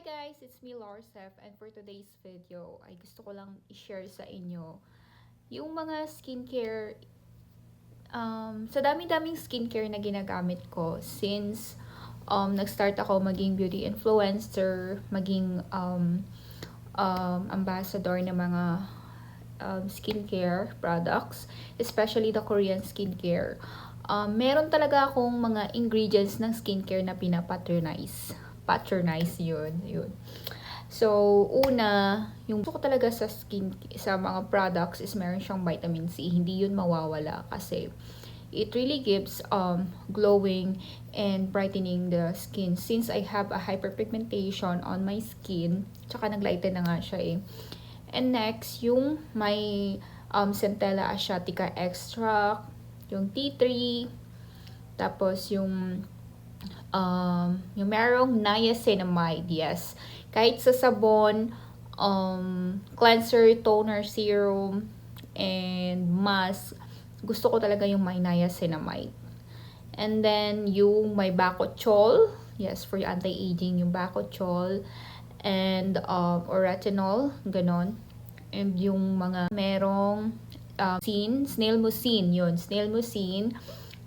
Hi guys, it's me Larsef, and for today's video ay gusto ko lang i-share sa inyo yung mga skincare sa dami-daming skincare na ginagamit ko since nag-start ako maging beauty influencer, maging ambassador ng mga skincare products, especially the Korean skincare. Meron talaga akong mga ingredients ng skincare na patronize yun. So, una, yung gusto ko talaga sa mga products is meron siyang vitamin C. Hindi yun mawawala kasi it really gives glowing and brightening the skin. Since I have a hyperpigmentation on my skin, tsaka naglighten na nga siya eh. And next, yung may Centella asiatica extract, yung tea tree, tapos yung merong niacinamide, yes. Kahit sa sabon, cleanser, toner, serum, and mask, gusto ko talaga yung may niacinamide. And then, yung may Bakuchiol, yes, for yung anti-aging, yung Bakuchiol, and or retinol, ganon. And yung mga merong snail mucin,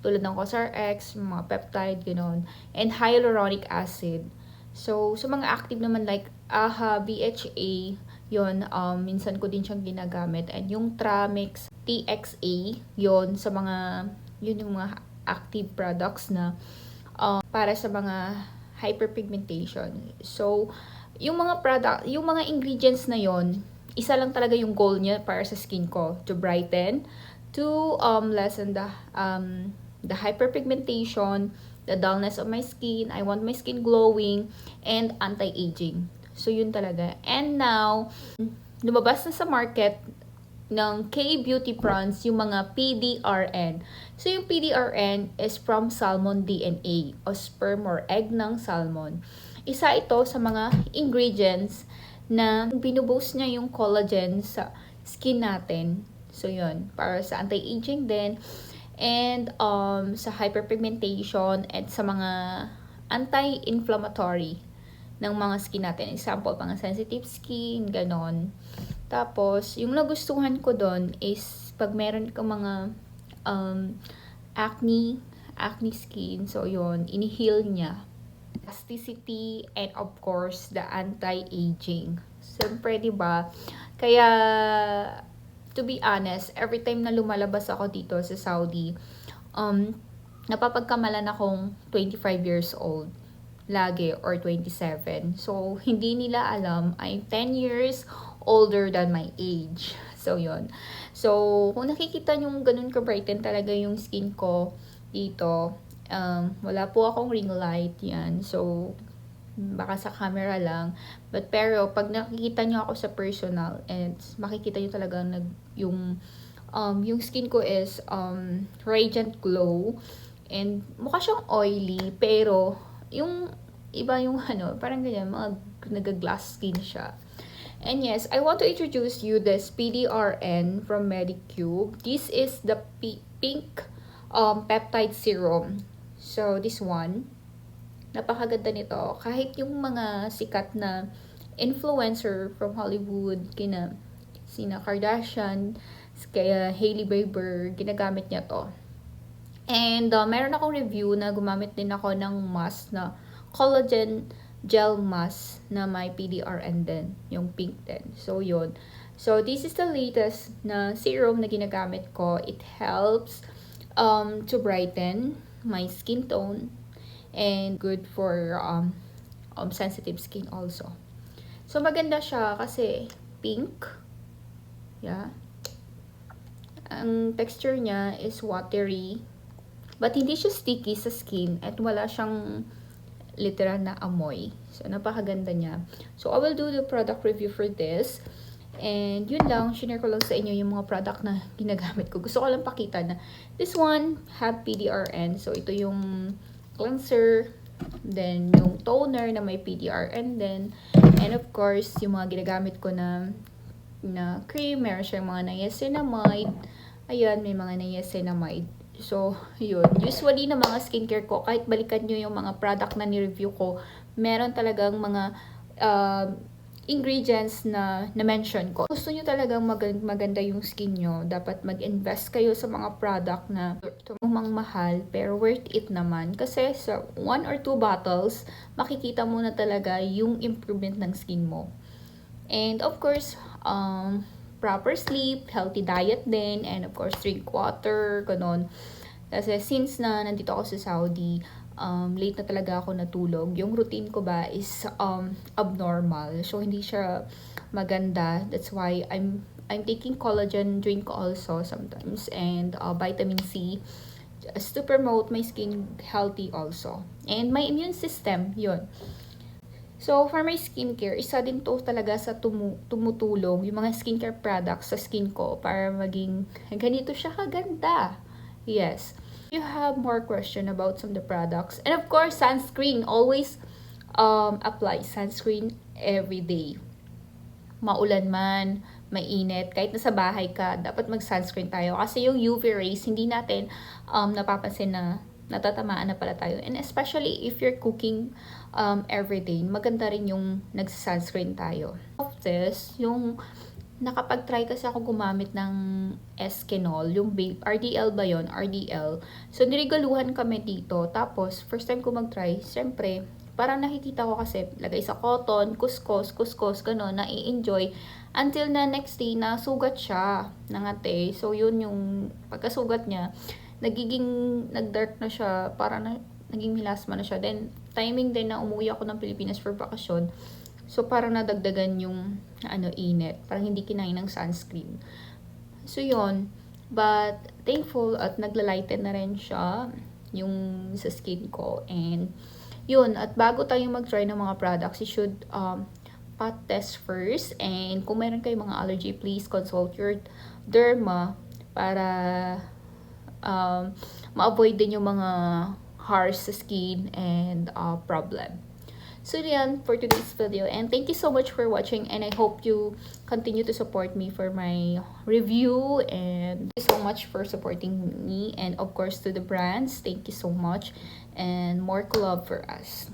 tulad ng CosRX, mga peptide, ganon, and hyaluronic acid. So, sa mga active naman like AHA, BHA, yon minsan ko din siyang ginagamit. And yung Tramix, TXA, yun yung mga active products na para sa mga hyperpigmentation. So, yung mga ingredients na yon, isa lang talaga yung goal niya para sa skin ko, to brighten, to lessen the hyperpigmentation, the dullness of my skin. I want my skin glowing and anti-aging. So yun talaga. And now, lumabas na sa market ng K-Beauty Prawns yung mga PDRN. So yung PDRN is from salmon DNA o sperm or egg ng salmon. Isa ito sa mga ingredients na binuboost niya yung collagen sa skin natin. So yun, para sa anti-aging din, and sa hyperpigmentation at sa mga anti-inflammatory ng mga skin natin. Example, mga sensitive skin, ganon. Tapos, yung nagustuhan ko doon is pag meron ka mga acne skin, so yun, ini-heal niya. Elasticity and of course, the anti-aging. Siyempre, diba? Kaya, to be honest, every time na lumalabas ako dito sa Saudi, napapagkamalan akong 25 years old. Lagi, or 27. So, hindi nila alam, I'm 10 years older than my age. So, yun. So, kung nakikita nyo ganun ka-brighten talaga yung skin ko dito, wala po akong ring light, yan. So, baka sa camera lang. Pero pag nakikita nyo ako sa personal, and makikita nyo talaga yung skin ko is radiant glow, and mukha siyang oily, pero yung iba yung parang ganyan, mga nag-glass skin siya. And yes, I want to introduce you this PDRN from Medicube. This is the pink peptide serum. So, this one, napakaganda nito. Kahit yung mga sikat na influencer from Hollywood, sina Kardashian, kaya Hailey Bieber, ginagamit niya to. And meron akong review na gumamit din ako ng mask na collagen gel mask na may PDRN din, yung pink din. So, yun. So, this is the latest na serum na ginagamit ko. It helps to brighten my skin tone, and good for sensitive skin also. So, maganda siya kasi pink. Yeah. Ang texture niya is watery, but hindi siya sticky sa skin at wala siyang literal na amoy. So, napakaganda niya. So, I will do the product review for this. And yun lang, share ko lang sa inyo yung mga product na ginagamit ko. Gusto ko lang pakita na this one have PDRN. So, ito yung cleanser, then yung toner na may PDRN din, and of course yung mga ginagamit ko na cream, meron siyang mga niacinamide. Ayan, may mga niacinamide. So, yun. Usually na mga skincare ko, kahit balikan nyo yung mga product na ni-review ko, meron talagang mga ingredients na na-mention ko. Gusto nyo talagang maganda yung skin nyo, dapat mag-invest kayo sa mga product na tumang mahal pero worth it naman. Kasi sa 1 or 2 bottles, makikita mo na talaga yung improvement ng skin mo. And of course, proper sleep, healthy diet din, and of course, drink water, ganon. Kasi since na nandito ako sa Saudi, late na talaga ako natulog. Yung routine ko ba is abnormal. So, hindi siya maganda. That's why I'm taking collagen drink also sometimes and vitamin C just to promote my skin healthy also. And my immune system, yun. So, for my skincare, isa din to talaga sa tumutulong yung mga skincare products sa skin ko para maging ganito siya kaganda. Yes. You have more question about some of the products. And of course, sunscreen. Always apply sunscreen every day. Maulan man, mainit, kahit nasa bahay ka, dapat mag-sunscreen tayo. Kasi yung UV rays, hindi natin napapansin na natatamaan na pala tayo. And especially if you're cooking everyday, maganda rin yung nag-sunscreen tayo. Of this, yung nakapag-try kasi ako gumamit ng Eskenol, yung RDL ba yun? RDL. So, niregaluhan kami dito. Tapos, first time ko mag-try, syempre, parang nakikita ko kasi, lagay sa cotton, kuskus, gano'n, na-i-enjoy. Until na next day, nasugat siya, nangate. So, yun yung pagkasugat niya, nag-dark na siya, parang naging milasma na siya. Then, timing din na umuwi ako ng Pilipinas for bakasyon. So, parang nadagdagan yung init. Parang hindi kinain ng sunscreen. So, yun. But, thankful at naglalighten na rin siya yung sa skin ko. And, yun. At bago tayo mag-try ng mga products, you should pot test first. And, kung meron kayong mga allergy, please consult your derma para ma-avoid din yung mga harsh sa skin and problem. So yan for today's video, and thank you so much for watching, and I hope you continue to support me for my review, and thank you so much for supporting me, and of course to the brands, thank you so much, and more love for us.